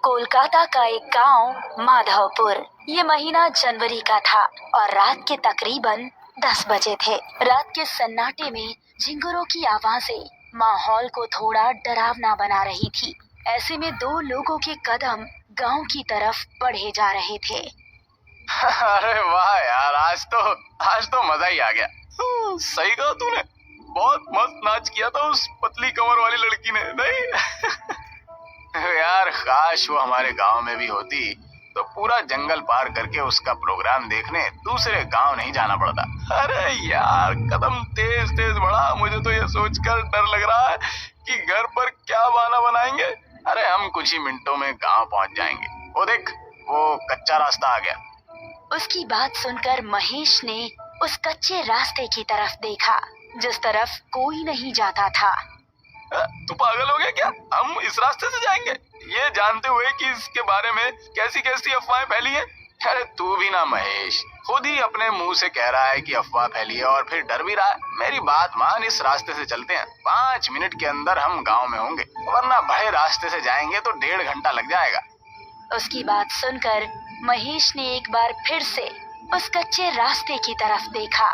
कोलकाता का एक गांव माधवपुर। ये महीना जनवरी का था और रात के तकरीबन 10 बजे थे। रात के सन्नाटे में झिंगुरों की आवाजें माहौल को थोड़ा डरावना बना रही थी। ऐसे में दो लोगों के कदम गांव की तरफ बढ़े जा रहे थे। अरे वाह यार, आज तो मजा ही आ गया। सही कहा तूने, बहुत मस्त नाच किया था उस पतली कमर वाली लड़की ने, नहीं? यार काश वो हमारे गांव में भी होती तो पूरा जंगल पार करके उसका प्रोग्राम देखने दूसरे गांव नहीं जाना पड़ता। अरे यार कदम तेज तेज बढ़ा, मुझे तो ये सोचकर डर लग रहा है कि घर पर क्या बहाना बनाएंगे। अरे हम कुछ ही मिनटों में गांव पहुंच जाएंगे। वो देख, वो कच्चा रास्ता आ गया। उसकी बात सुनकर महेश ने उस कच्चे रास्ते की तरफ देखा जिस तरफ कोई नहीं जाता था। तू पागल हो गया क्या? हम इस रास्ते से जाएंगे ये जानते हुए कि इसके बारे में कैसी कैसी अफवाहें फैली हैं। अरे तू भी ना महेश, खुद ही अपने मुंह से कह रहा है कि अफवाह फैली है और फिर डर भी रहा है। मेरी बात मान, इस रास्ते से चलते हैं, 5 मिनट के अंदर हम गांव में होंगे, वरना बड़े रास्ते से जाएंगे तो 1.5 घंटा लग जाएगा। उसकी बात सुनकर महेश ने एक बार फिर से उस कच्चे रास्ते की तरफ देखा।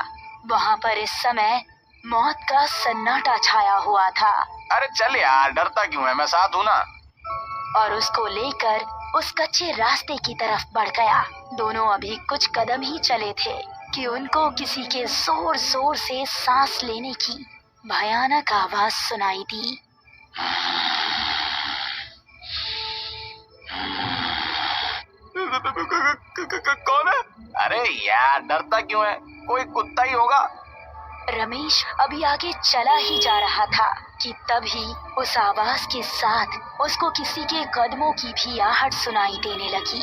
वहाँ पर इस समय मौत का सन्नाटा छाया हुआ था। अरे चल यार, डरता क्यों है, मैं साथ हूँ ना। और उसको लेकर उस कच्चे रास्ते की तरफ बढ़ गया। दोनों अभी कुछ कदम ही चले थे कि उनको किसी के जोर जोर से सांस लेने की भयानक आवाज सुनाई दी। कौन है? अरे यार डरता क्यों है, कोई कुत्ता ही होगा। रमेश अभी आगे चला ही जा रहा था कि तभी उस आवाज के साथ उसको किसी के कदमों की भी आहट सुनाई देने लगी।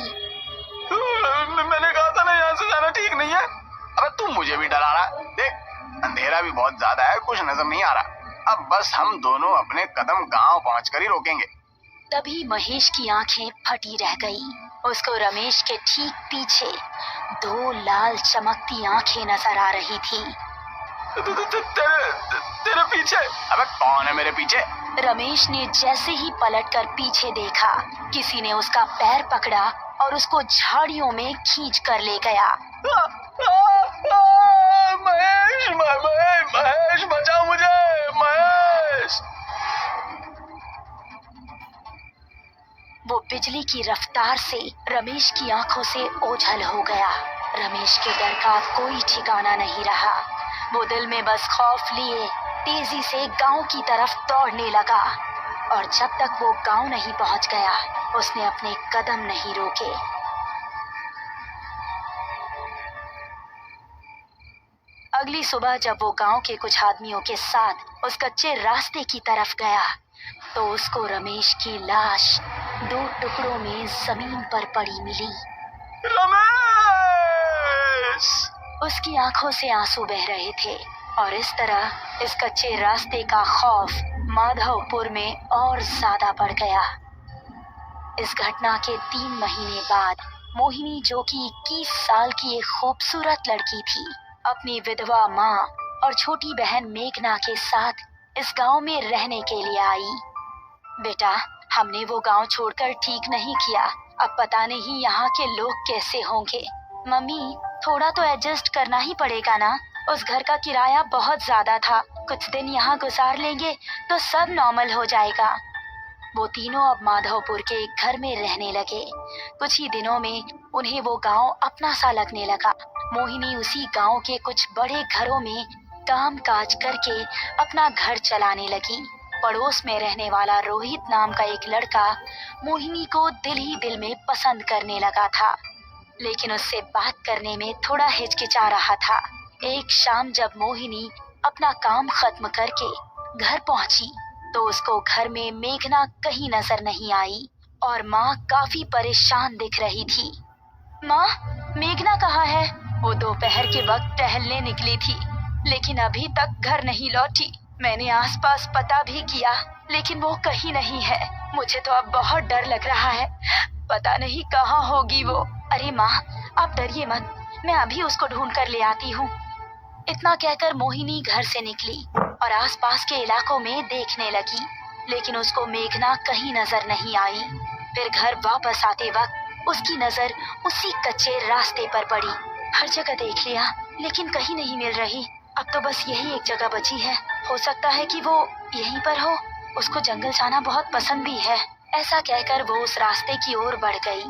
मैंने कहा था ना, यहाँ से जाना ठीक नहीं है। अबे तू मुझे भी डरा रहा। देख अंधेरा भी बहुत ज्यादा है, कुछ नजर नहीं आ रहा। अब बस हम दोनों अपने कदम गांव पहुंचकर ही रोकेंगे। तभी महेश की आंखें फटी रह गई। उसको रमेश के ठीक पीछे 2 लाल चमकती आंखें नजर आ रही थी। तेरे पीछे? अबे कौन है मेरे पीछे? रमेश ने जैसे ही पलटकर पीछे देखा, किसी ने उसका पैर पकड़ा और उसको झाड़ियों में खींच कर ले गया। महेश, महेश बचाओ मुझे, महेश। वो बिजली की रफ्तार से रमेश की आंखों से ओझल हो गया। रमेश के डर का कोई ठिकाना नहीं रहा। वो दिल में बस खौफ लिए तेजी से गांव की तरफ दौड़ने लगा और जब तक वो गांव नहीं पहुंच गया, उसने अपने कदम नहीं रोके। अगली सुबह जब वो गांव के कुछ आदमियों के साथ उस कच्चे रास्ते की तरफ गया तो उसको रमेश की लाश 2 टुकड़ों में जमीन पर पड़ी मिली। रमेश! उसकी आंखों से आंसू बह रहे थे और इस तरह इस कच्चे रास्ते का खौफ माधवपुर में और ज्यादा बढ़ गया। इस घटना के 3 महीने बाद मोहिनी, जो कि 21 साल की एक खूबसूरत लड़की थी, अपनी विधवा माँ और छोटी बहन मेघना के साथ इस गांव में रहने के लिए आई। बेटा, हमने वो गांव छोड़कर ठीक नहीं किया। अब पता नहीं यहाँ के लोग कैसे होंगे। मम्मी, थोड़ा तो एडजस्ट करना ही पड़ेगा ना। उस घर का किराया बहुत ज्यादा था। कुछ दिन यहाँ गुजार लेंगे तो सब नॉर्मल हो जाएगा। वो तीनों अब माधवपुर के एक घर में रहने लगे। कुछ ही दिनों में उन्हें वो गांव अपना सा लगने लगा। मोहिनी उसी गांव के कुछ बड़े घरों में काम काज करके अपना घर चलाने लगी। पड़ोस में रहने वाला रोहित नाम का एक लड़का मोहिनी को दिल ही दिल में पसंद करने लगा था, लेकिन उससे बात करने में थोड़ा हिचकिचा रहा था। एक शाम जब मोहिनी अपना काम खत्म करके घर पहुंची तो उसको घर में मेघना कहीं नजर नहीं आई और माँ काफी परेशान दिख रही थी। माँ, मेघना कहाँ है? वो दोपहर के वक्त टहलने निकली थी, लेकिन अभी तक घर नहीं लौटी। मैंने आसपास पता भी किया, लेकिन वो कहीं नहीं है। मुझे तो अब बहुत डर लग रहा है, पता नहीं कहाँ होगी वो। अरे माँ, आप डरिए मत, मैं अभी उसको ढूंढ कर ले आती हूँ। इतना कहकर मोहिनी घर से निकली और आसपास के इलाकों में देखने लगी, लेकिन उसको मेघना कहीं नजर नहीं आई। फिर घर वापस आते वक्त उसकी नजर उसी कच्चे रास्ते पर पड़ी। हर जगह देख लिया लेकिन कहीं नहीं मिल रही। अब तो बस यही एक जगह बची है, हो सकता है कि वो यहीं पर हो। उसको जंगल जाना बहुत पसंद भी है। ऐसा कहकर वो उस रास्ते की ओर बढ़ गई।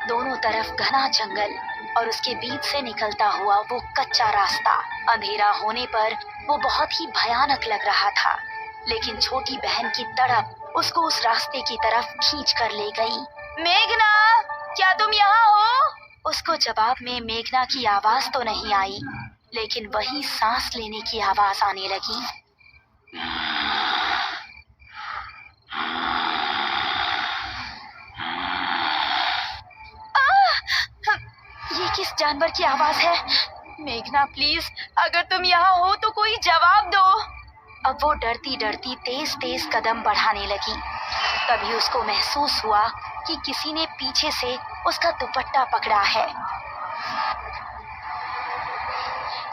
दोनों तरफ घना जंगल और उसके बीच से निकलता हुआ वो कच्चा रास्ता। अंधेरा होने पर वो बहुत ही भयानक लग रहा था, लेकिन छोटी बहन की तड़प उसको उस रास्ते की तरफ खींच कर ले गई। मेघना, क्या तुम यहाँ हो? उसको जवाब में मेघना की आवाज तो नहीं आई, लेकिन वही सांस लेने की आवाज आने लगी। ये किस जानवर की आवाज है? मेघना प्लीज, अगर तुम यहाँ हो तो कोई जवाब दो। अब वो डरती डरती तेज तेज कदम बढ़ाने लगी। तभी उसको महसूस हुआ कि किसी ने पीछे से उसका दुपट्टा पकड़ा है।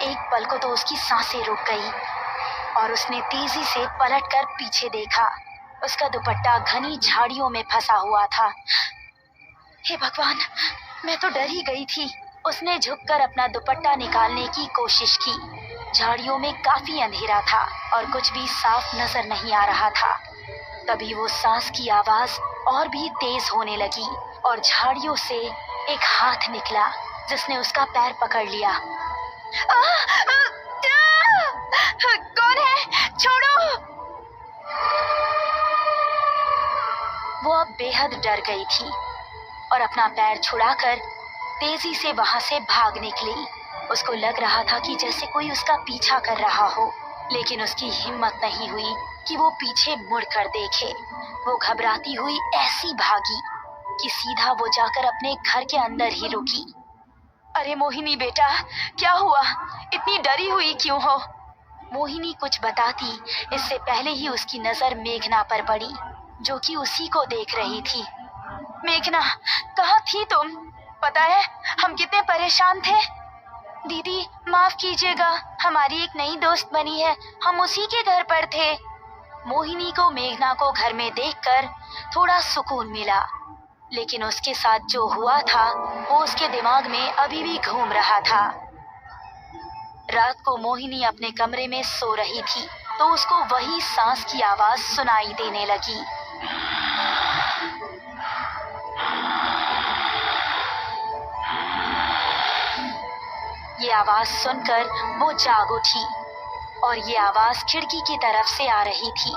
एक पल को तो उसकी सांसें रुक गई और उसने तेजी से पलटकर पीछे देखा। उसका दुपट्टा घनी झाड़ियों में फंसा हुआ था। हे भगवान, मैं तो डर ही गई थी। उसने झुककर अपना दुपट्टा निकालने की कोशिश की। झाड़ियों में काफी अंधेरा था और कुछ भी साफ नजर नहीं आ रहा था। तभी वो सांस की आवाज और भी तेज होने लगी और झाड़ियों से एक हाथ निकला जिसने उसका पैर पकड़ लिया। कौन है? छोड़ो! वो अब बेहद डर गई थी और अपना पैर छुड़ाकर तेजी से वहां से भाग निकली। उसको लग रहा था कि जैसे कोई उसका पीछा कर रहा हो, लेकिन उसकी हिम्मत नहीं हुई कि वो पीछे मुड़कर देखे। वो घबराती हुई ऐसी भागी कि सीधा वो जाकर अपने घर के अंदर ही रुकी। अरे मोहिनी बेटा, क्या हुआ? इतनी डरी हुई क्यों हो? मोहिनी कुछ बताती इससे पहले ही उसकी नजर मेघना पर पड़ी, जो कि उसी को देख रही थी। मेघना, कहाँ थी तुम? पता है हम कितने परेशान थे। दीदी माफ कीजिएगा, हमारी एक नई दोस्त बनी है, हम उसी के घर पर थे। मोहिनी को मेघना को घर में देखकर थोड़ा सुकून मिला, लेकिन उसके साथ जो हुआ था वो उसके दिमाग में अभी भी घूम रहा था। रात को मोहिनी अपने कमरे में सो रही थी तो उसको वही सांस की आवाज सुनाई देने लगी। ये आवाज सुनकर वो जाग उठी और ये आवाज खिड़की की तरफ से आ रही थी।